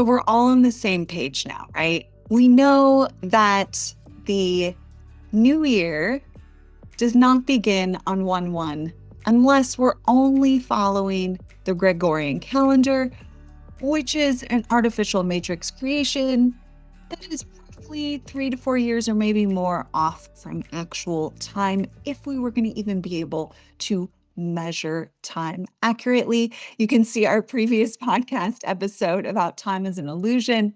So we're all on the same page now, right? We know that the new year does not begin on 1/1 unless we're only following the Gregorian calendar, which is an artificial matrix creation that is roughly 3 to 4 years or maybe more off from actual time if we were going to even be able to measure time accurately. You can see our previous podcast episode about time as an illusion.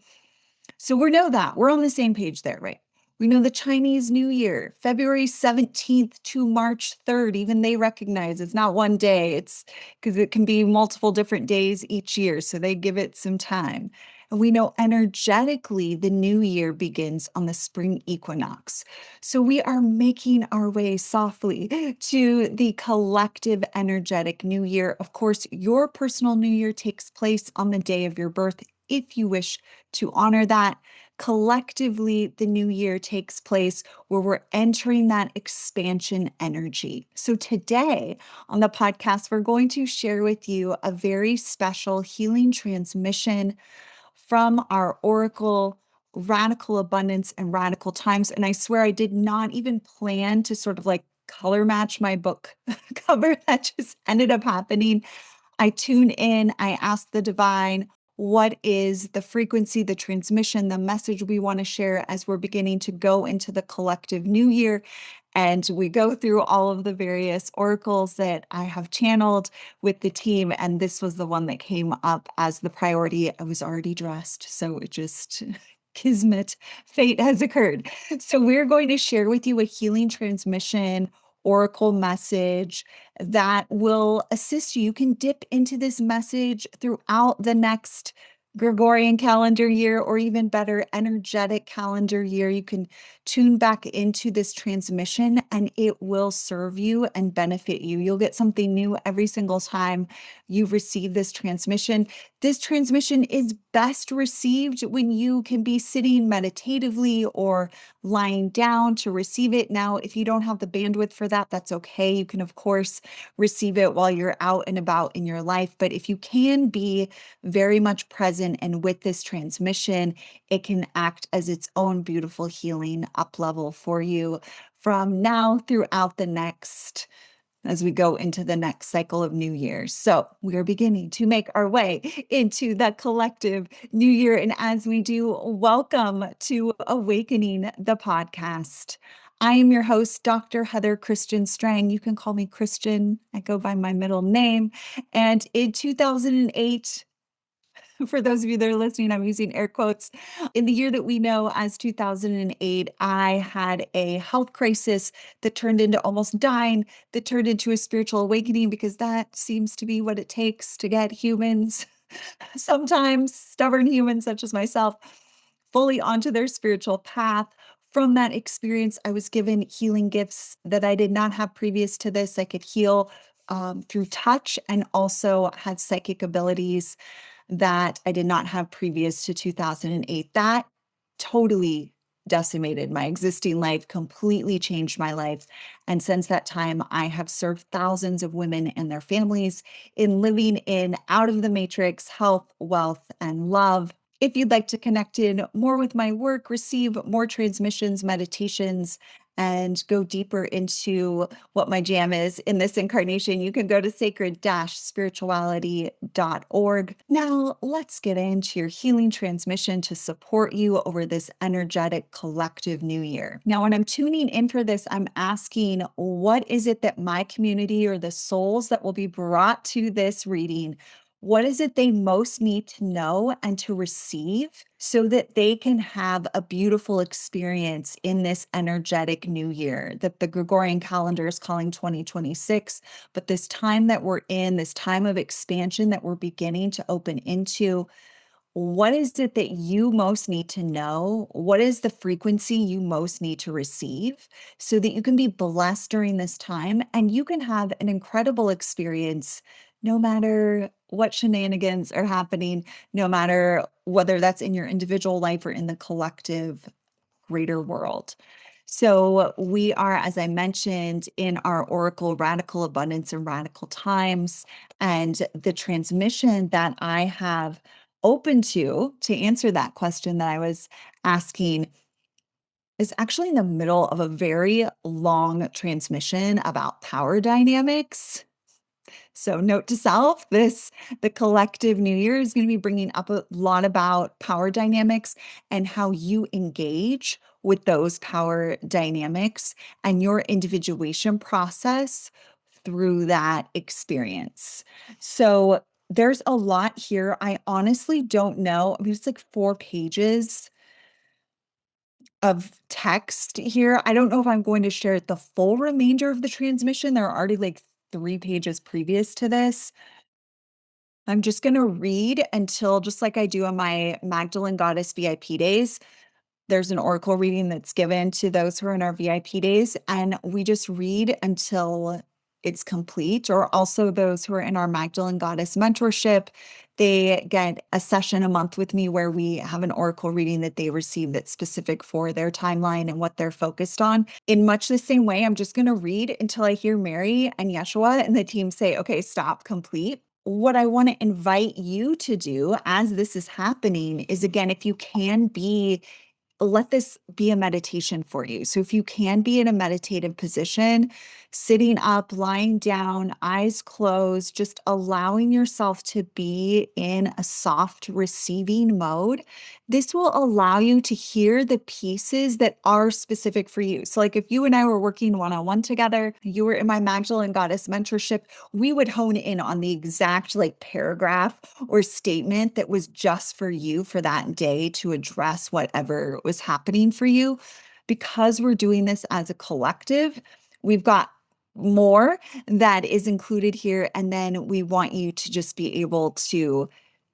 So we know that we're on the same page there, right? We know the Chinese New Year, February 17th to March 3rd, even they recognize it's not one day. It's because it can be multiple different days each year. So they give it some time. And we know energetically the new year begins on the spring equinox. So we are making our way softly to the collective energetic new year. Of course, your personal new year takes place on the day of your birth if you wish to honor that. Collectively, the new year takes place where we're entering that expansion energy. So today on the podcast, we're going to share with you a very special healing transmission from our Oracle Radical Abundance and Radical Times. And I swear I did not even plan to sort of like color match my book cover. That just ended up happening. I tune in, I ask the divine, what is the frequency, the transmission, the message we want to share as we're beginning to go into the collective new year. And we go through all of the various oracles that I have channeled with the team. And this was the one that came up as the priority. I was already dressed. So it just kismet, fate has occurred. So we're going to share with you a healing transmission oracle message that will assist you. You can dip into this message throughout the next Gregorian calendar year, or even better, energetic calendar year. You can tune back into this transmission and it will serve you and benefit you. You'll get something new every single time you receive this transmission. This transmission is best received when you can be sitting meditatively or lying down to receive it. Now, if you don't have the bandwidth for that, that's okay. You can, of course, receive it while you're out and about in your life. But if you can be very much present and with this transmission, it can act as its own beautiful healing up level for you from now throughout the next, as we go into the next cycle of New Year's. So we are beginning to make our way into the collective New Year. And as we do, welcome to Awakening the podcast. I am your host, Dr. Heather Christian Strang. You can call me Christian. I go by my middle name. And in 2008, for those of you that are listening, I'm using air quotes. In the year that we know as 2008, I had a health crisis that turned into almost dying, that turned into a spiritual awakening, because that seems to be what it takes to get humans, sometimes stubborn humans such as myself, fully onto their spiritual path. From that experience, I was given healing gifts that I did not have previous to this. I could heal through touch and also had psychic abilities that I did not have previous to 2008. That totally decimated my existing life, completely changed my life. And since that time, I have served thousands of women and their families in living in out of the matrix health, wealth, and love. If you'd like to connect in more with my work, receive more transmissions, meditations, and go deeper into what my jam is in this incarnation, you can go to sacred-spirituality.org. Now, let's get into your healing transmission to support you over this energetic collective new year. Now, when I'm tuning in for this, I'm asking, what is it that my community or the souls that will be brought to this reading, what is it they most need to know and to receive so that they can have a beautiful experience in this energetic new year that the Gregorian calendar is calling 2026? But this time that we're in, this time of expansion that we're beginning to open into, what is it that you most need to know? What is the frequency you most need to receive so that you can be blessed during this time and you can have an incredible experience no matter what shenanigans are happening, no matter whether that's in your individual life or in the collective greater world. So we are, as I mentioned, in our Oracle Radical Abundance and Radical Times, and the transmission that I have open to answer that question that I was asking, is actually in the middle of a very long transmission about power dynamics. So, note to self, the collective New Year is going to be bringing up a lot about power dynamics and how you engage with those power dynamics and your individuation process through that experience. So, there's a lot here. I honestly don't know. I mean, it's like 4 pages of text here. I don't know if I'm going to share the full remainder of the transmission. There are already like 3 pages previous to this. I'm just going to read until, just like I do on my Magdalene Goddess VIP days, there's an oracle reading that's given to those who are in our VIP days, and we just read until it's complete. Or also those who are in our Magdalene Goddess mentorship, they get a session a month with me where we have an oracle reading that they receive that's specific for their timeline and what they're focused on. In much the same way, I'm just going to read until I hear Mary and Yeshua and the team say, okay, stop, complete. What I want to invite you to do as this is happening is, again, if you can be, let this be a meditation for you. So if you can be in a meditative position, sitting up, lying down, eyes closed, just allowing yourself to be in a soft receiving mode, this will allow you to hear the pieces that are specific for you. So like if you and I were working one-on-one together, you were in my Magdalene Goddess mentorship, we would hone in on the exact like paragraph or statement that was just for you for that day to address whatever was happening for you. Because we're doing this as a collective, we've got more that is included here. And then we want you to just be able to,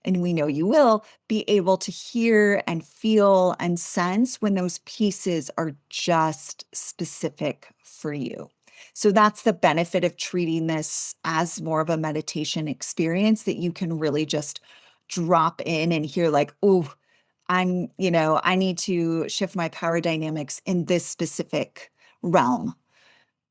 and we know you will, be able to hear and feel and sense when those pieces are just specific for you. So that's the benefit of treating this as more of a meditation experience, that you can really just drop in and hear like, oh, I need to shift my power dynamics in this specific realm.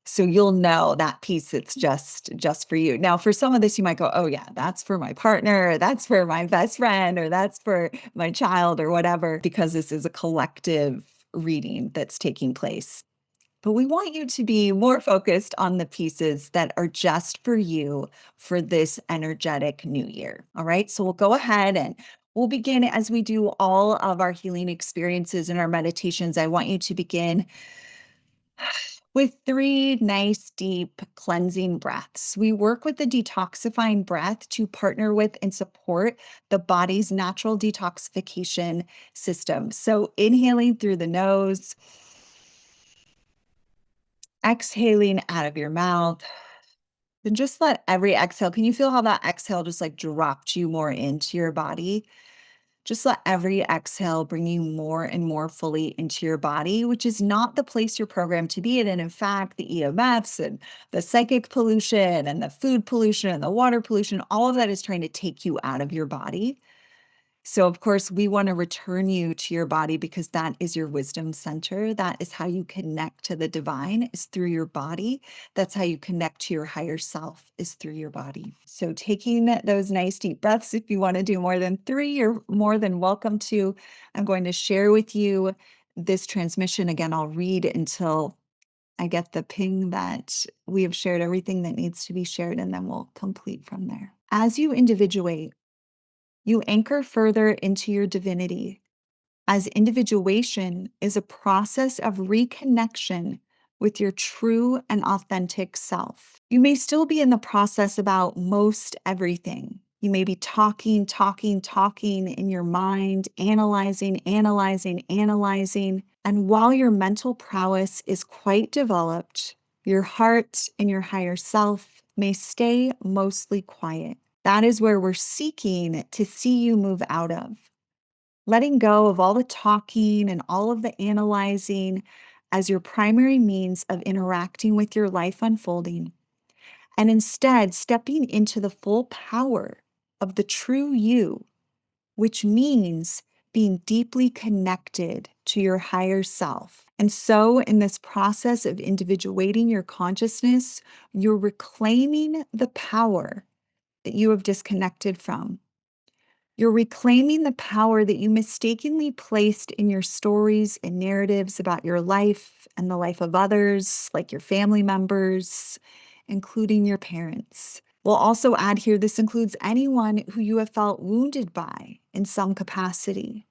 So you'll know that piece it's just for you. Now, for some of this, you might go, oh yeah, that's for my partner, or that's for my best friend, or that's for my child, or whatever, because this is a collective reading that's taking place. But we want you to be more focused on the pieces that are just for you for this energetic new year. All right. So we'll go ahead and we'll begin as we do all of our healing experiences and our meditations. I want you to begin with 3 nice, deep cleansing breaths. We work with the detoxifying breath to partner with and support the body's natural detoxification system. So inhaling through the nose, exhaling out of your mouth. Then just let every exhale, can you feel how that exhale just like dropped you more into your body? Just let every exhale bring you more and more fully into your body, which is not the place you're programmed to be in. And in fact, the EMFs and the psychic pollution and the food pollution and the water pollution, all of that is trying to take you out of your body. So, of course, we want to return you to your body because that is your wisdom center. That is how you connect to the divine, is through your body. That's how you connect to your higher self, is through your body. So, taking those nice deep breaths, if you want to do more than 3, you're more than welcome to. I'm going to share with you this transmission. Again, I'll read until I get the ping that we have shared everything that needs to be shared, and then we'll complete from there. As you individuate, you anchor further into your divinity, as individuation is a process of reconnection with your true and authentic self. You may still be in the process about most everything. You may be talking in your mind, analyzing. And while your mental prowess is quite developed, your heart and your higher self may stay mostly quiet. That is where we're seeking to see you move out of. Letting go of all the talking and all of the analyzing as your primary means of interacting with your life unfolding, and instead stepping into the full power of the true you, which means being deeply connected to your higher self. And so, in this process of individuating your consciousness, you're reclaiming the power that you have disconnected from. You're reclaiming the power that you mistakenly placed in your stories and narratives about your life and the life of others, like your family members, including your parents. We'll also add here this includes anyone who you have felt wounded by in some capacity.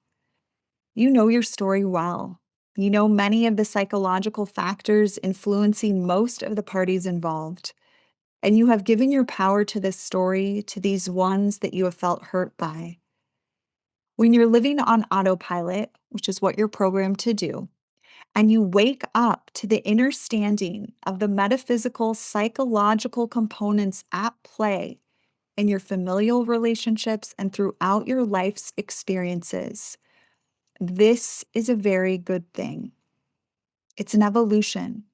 You know your story well. You know many of the psychological factors influencing most of the parties involved. And you have given your power to this story, to these ones that you have felt hurt by. When you're living on autopilot, which is what you're programmed to do, and you wake up to the understanding of the metaphysical, psychological components at play in your familial relationships and throughout your life's experiences, this is a very good thing. It's an evolution,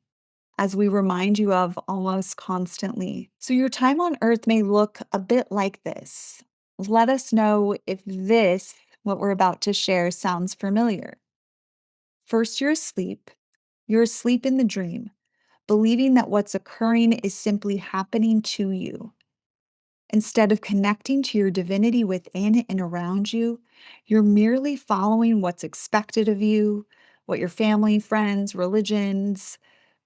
as we remind you of almost constantly. So your time on earth may look a bit like this. Let us know if this, what we're about to share, sounds familiar. First, you're asleep. You're asleep in the dream, believing that what's occurring is simply happening to you. Instead of connecting to your divinity within and around you, you're merely following what's expected of you, what your family, friends, religions,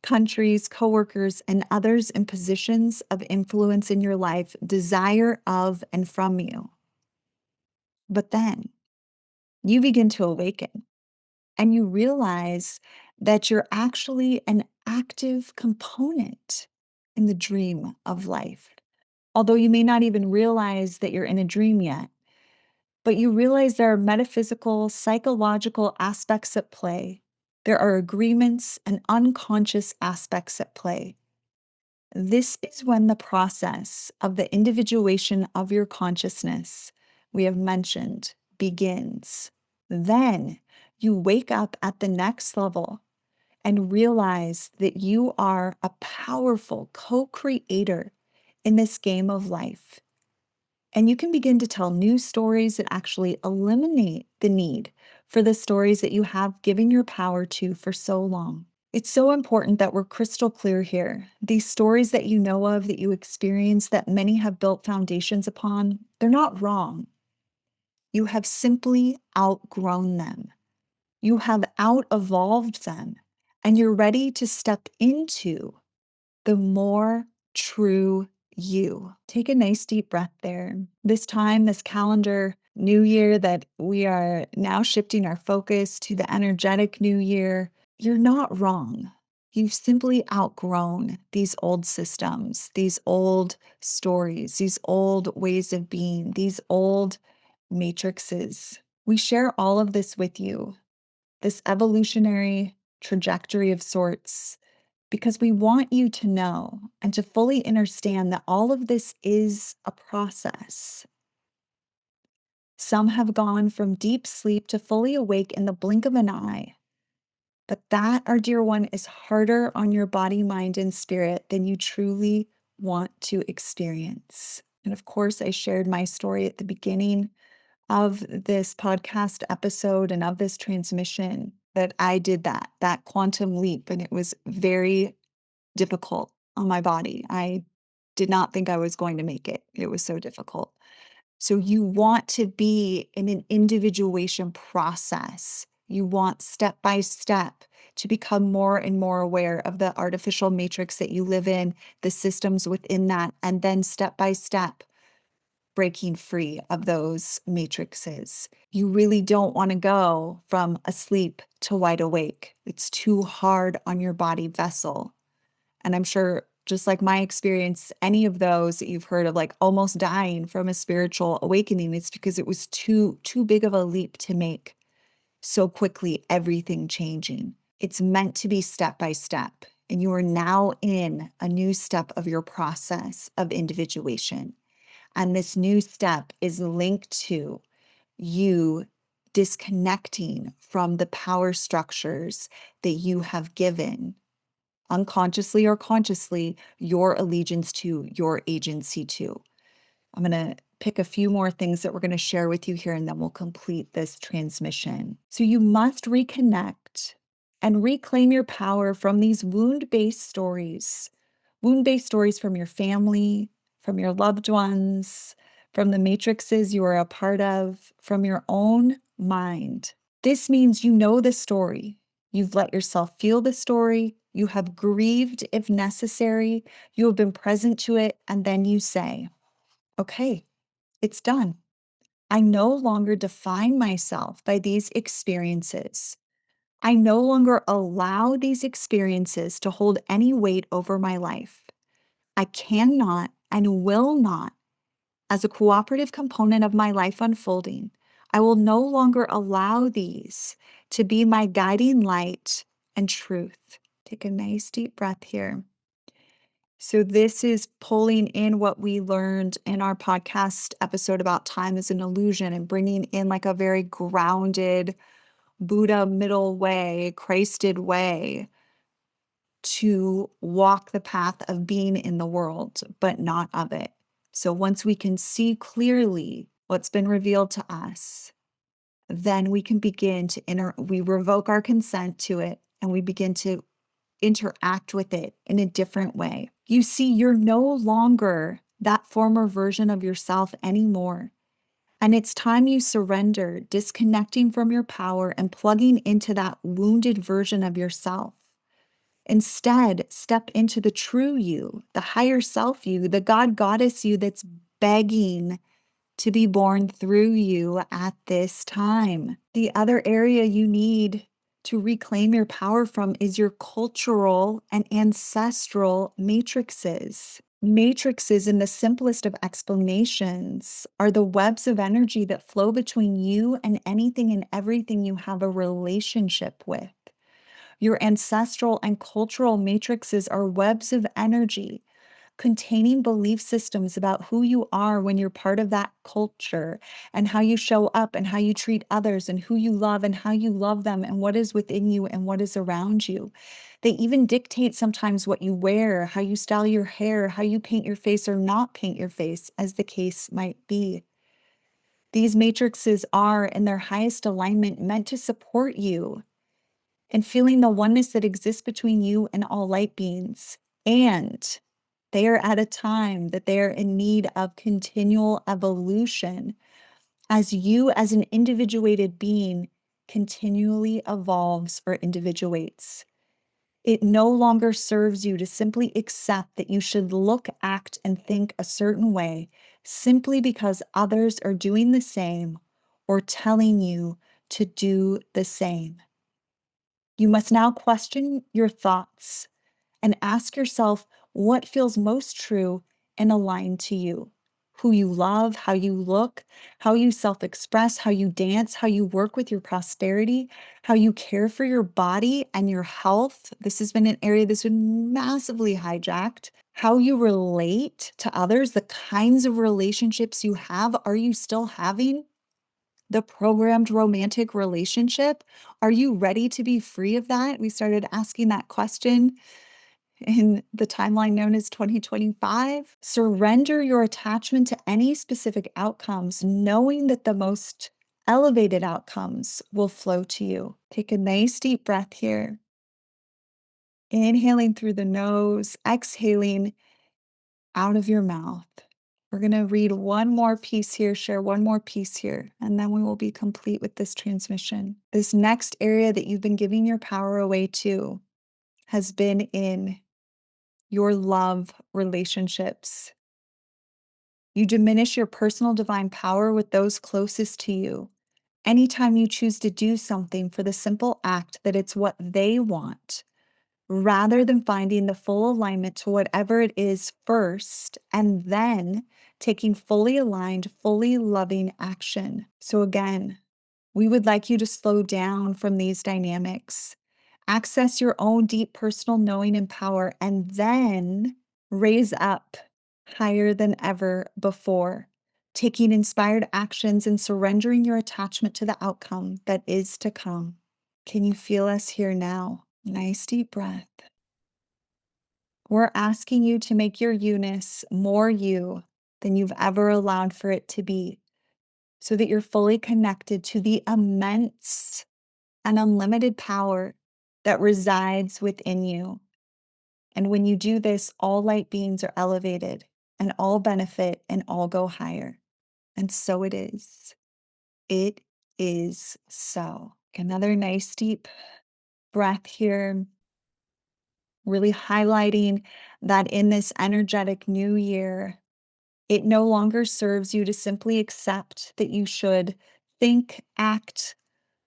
countries, coworkers, and others in positions of influence in your life desire of and from you. But then you begin to awaken and you realize that you're actually an active component in the dream of life. Although you may not even realize that you're in a dream yet, but you realize there are metaphysical, psychological aspects at play. There are agreements and unconscious aspects at play. This is when the process of the individuation of your consciousness, we have mentioned, begins. Then you wake up at the next level and realize that you are a powerful co-creator in this game of life. And you can begin to tell new stories that actually eliminate the need for the stories that you have given your power to for so long. It's so important that we're crystal clear here. These stories that you know of, that you experience, that many have built foundations upon, they're not wrong. You have simply outgrown them. You have out-evolved them, and you're ready to step into the more true you. Take a nice deep breath there. This time, this calendar new year that we are now shifting our focus to the energetic new year, you're not wrong. You've simply outgrown these old systems, these old stories, these old ways of being, these old matrices. We share all of this with you, this evolutionary trajectory of sorts, because we want you to know and to fully understand that all of this is a process. Some have gone from deep sleep to fully awake in the blink of an eye. But that, our dear one, is harder on your body, mind, and spirit than you truly want to experience. And of course, I shared my story at the beginning of this podcast episode and of this transmission that I did that quantum leap, and it was very difficult on my body. I did not think I was going to make it. It was so difficult. So you want to be in an individuation process. You want step by step to become more and more aware of the artificial matrix that you live in, the systems within that, and then step by step breaking free of those matrices. You really don't want to go from asleep to wide awake. It's too hard on your body vessel. And I'm sure, just like my experience, any of those that you've heard of, like almost dying from a spiritual awakening, it's because it was too big of a leap to make so quickly, everything changing. It's meant to be step by step. And you are now in a new step of your process of individuation. And this new step is linked to you disconnecting from the power structures that you have given unconsciously or consciously your allegiance to, your agency to. I'm going to pick a few more things that we're going to share with you here, and then we'll complete this transmission. So you must reconnect and reclaim your power from these wound-based stories from your family, from your loved ones, from the matrices you are a part of, from your own mind. This means you know the story. You've let yourself feel the story. You have grieved if necessary. You have been present to it. And then you say, okay, it's done. I no longer define myself by these experiences. I no longer allow these experiences to hold any weight over my life. I cannot and will not, as a cooperative component of my life unfolding, I will no longer allow these to be my guiding light and truth. Take a nice deep breath here. So, this is pulling in what we learned in our podcast episode about time as an illusion and bringing in like a very grounded Buddha middle way, Christed way to walk the path of being in the world, but not of it. So once we can see clearly what's been revealed to us, then we can begin to we revoke our consent to it and we begin to interact with it in a different way. You see, you're no longer that former version of yourself anymore. And it's time you surrender, disconnecting from your power and plugging into that wounded version of yourself. Instead, step into the true you, the higher self you, the God goddess you that's begging to be born through you at this time. The other area you need to reclaim your power from is your cultural and ancestral matrices. Matrices, in the simplest of explanations, are the webs of energy that flow between you and anything and everything you have a relationship with. Your ancestral and cultural matrices are webs of energy containing belief systems about who you are when you're part of that culture and how you show up and how you treat others and who you love and how you love them and what is within you and what is around you. They even dictate sometimes what you wear, how you style your hair, how you paint your face or not paint your face, as the case might be. These matrices are, in their highest alignment, meant to support you and feeling the oneness that exists between you and all light beings. And they are at a time that they are in need of continual evolution as you, as an individuated being, continually evolves or individuates. It no longer serves you to simply accept that you should look, act, and think a certain way simply because others are doing the same or telling you to do the same. You must now question your thoughts and ask yourself what feels most true and aligned to you. Who you love, how you look, how you self express, how you dance, how you work with your prosperity, how you care for your body and your health. This has been an area that's been massively hijacked. How you relate to others, the kinds of relationships you have. Are you still having the programmed romantic relationship? Are you ready to be free of that? We started asking that question in the timeline known as 2025. Surrender your attachment to any specific outcomes, knowing that the most elevated outcomes will flow to you. Take a nice deep breath here. Inhaling through the nose, exhaling out of your mouth. We're going to read one more piece here, share one more piece here, and then we will be complete with this transmission. This next area that you've been giving your power away to has been in your love relationships. You diminish your personal divine power with those closest to you. Anytime you choose to do something for the simple act that it's what they want, rather than finding the full alignment to whatever it is first, and then taking fully aligned, fully loving action. So again, we would like you to slow down from these dynamics, access your own deep personal knowing and power, and then raise up higher than ever before, taking inspired actions and surrendering your attachment to the outcome that is to come. Can you feel us here now? Nice deep breath. We're asking you to make your you-ness more you than you've ever allowed for it to be, so that you're fully connected to the immense and unlimited power that resides within you. And when you do this, all light beings are elevated and all benefit and all go higher. And so it is. It is so. Another nice deep breath here, really highlighting that in this energetic new year, it no longer serves you to simply accept that you should think, act,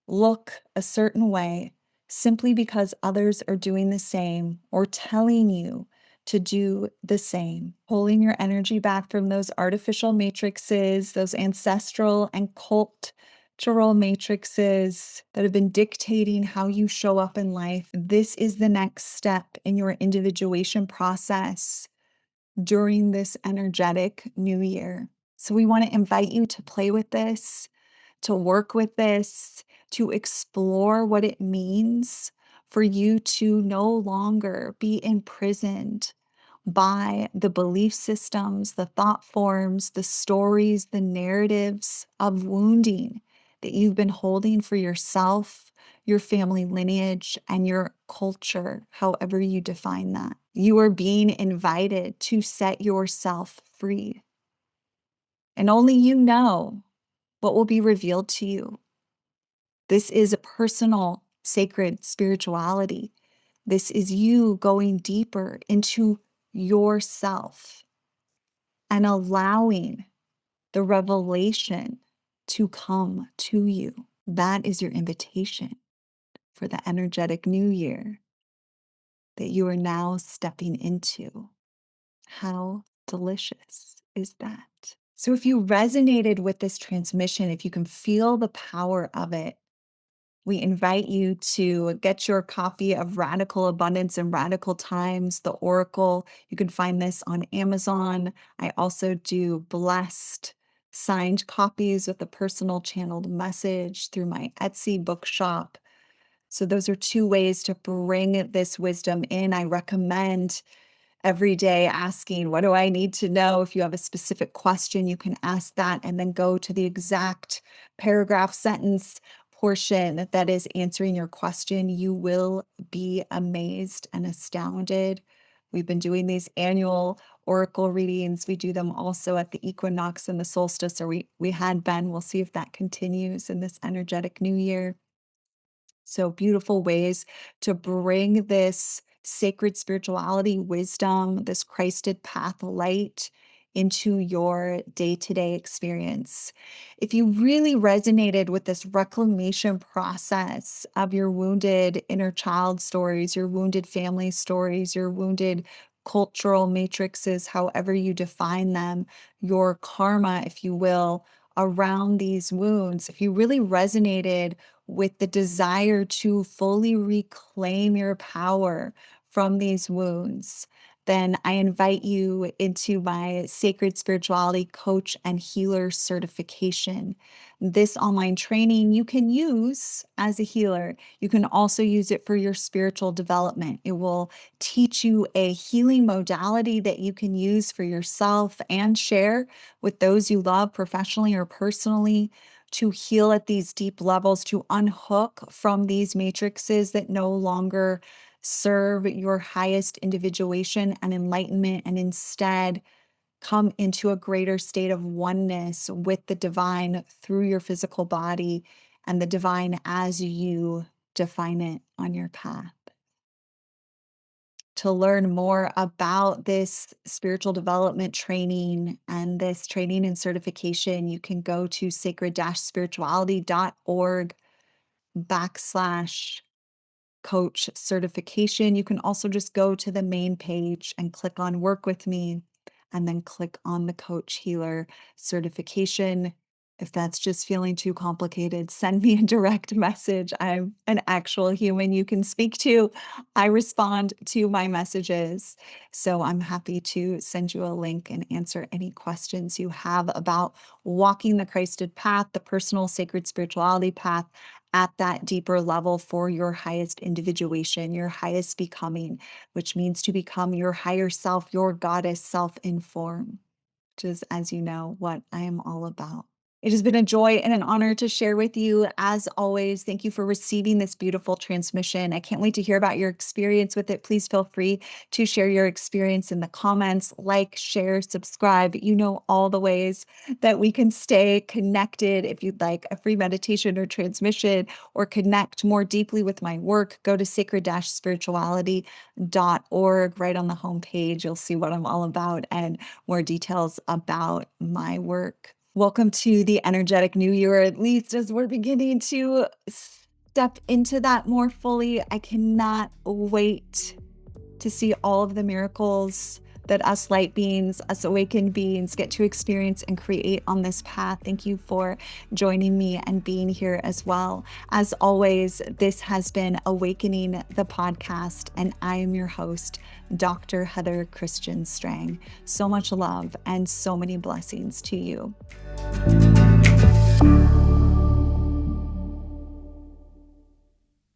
look a certain way simply because others are doing the same or telling you to do the same. Pulling your energy back from those artificial matrices, those ancestral and cultural matrices that have been dictating how you show up in life. This is the next step in your individuation process during this energetic new year. So, we want to invite you to play with this, to work with this, to explore what it means for you to no longer be imprisoned by the belief systems, the thought forms, the stories, the narratives of wounding that you've been holding for yourself, your family lineage, and your culture, however you define that. You are being invited to set yourself free. And only you know what will be revealed to you. This is a personal, sacred spirituality. This is you going deeper into yourself and allowing the revelation to come to you. That is your invitation for the energetic new year that you are now stepping into. How delicious is that? So, if you resonated with this transmission, if you can feel the power of it, we invite you to get your copy of Radical Abundance and Radical Times, the Oracle. You can find this on Amazon. I also do blessed signed copies with a personal channeled message through my Etsy bookshop. So, those are two ways to bring this wisdom in. I recommend every day asking, what do I need to know? If you have a specific question, you can ask that and then go to the exact paragraph sentence portion that is answering your question. You will be amazed and astounded. We've been doing these annual oracle readings. We do them also at the equinox and the solstice, or we had been. We'll see if that continues in this energetic new year. So beautiful ways to bring this sacred spirituality, wisdom, this Christed path light into your day to day experience. If you really resonated with this reclamation process of your wounded inner child stories, your wounded family stories, your wounded cultural matrices, however you define them, your karma, if you will, around these wounds, if you really resonated with the desire to fully reclaim your power from these wounds, then I invite you into my Sacred Spirituality Coach and Healer certification. This online training you can use as a healer. You can also use it for your spiritual development. It will teach you a healing modality that you can use for yourself and share with those you love professionally or personally, to heal at these deep levels, to unhook from these matrices that no longer serve your highest individuation and enlightenment, and instead come into a greater state of oneness with the divine through your physical body and the divine as you define it on your path. To learn more about this spiritual development training and this training and certification, you can go to sacred-spirituality.org backslash coach certification. You can also just go to the main page and click on work with me and then click on the coach healer certification. If that's just feeling too complicated, send me a direct message. I'm an actual human you can speak to. I respond to my messages. So I'm happy to send you a link and answer any questions you have about walking the Christed path, the personal sacred spirituality path, at that deeper level for your highest individuation, your highest becoming, which means to become your higher self, your goddess self in form, which is, as you know, what I am all about. It has been a joy and an honor to share with you. As always, thank you for receiving this beautiful transmission. I can't wait to hear about your experience with it. Please feel free to share your experience in the comments, like, share, subscribe. You know all the ways that we can stay connected. If you'd like a free meditation or transmission or connect more deeply with my work, go to sacred-spirituality.org. Right on the homepage, you'll see what I'm all about and more details about my work. Welcome to the energetic new year, at least as we're beginning to step into that more fully. I cannot wait to see all of the miracles that us light beings, us awakened beings get to experience and create on this path. Thank you for joining me and being here as well. As always, this has been Awakening the Podcast, and I am your host, Dr. Heather Christian Strang. So much love and so many blessings to you.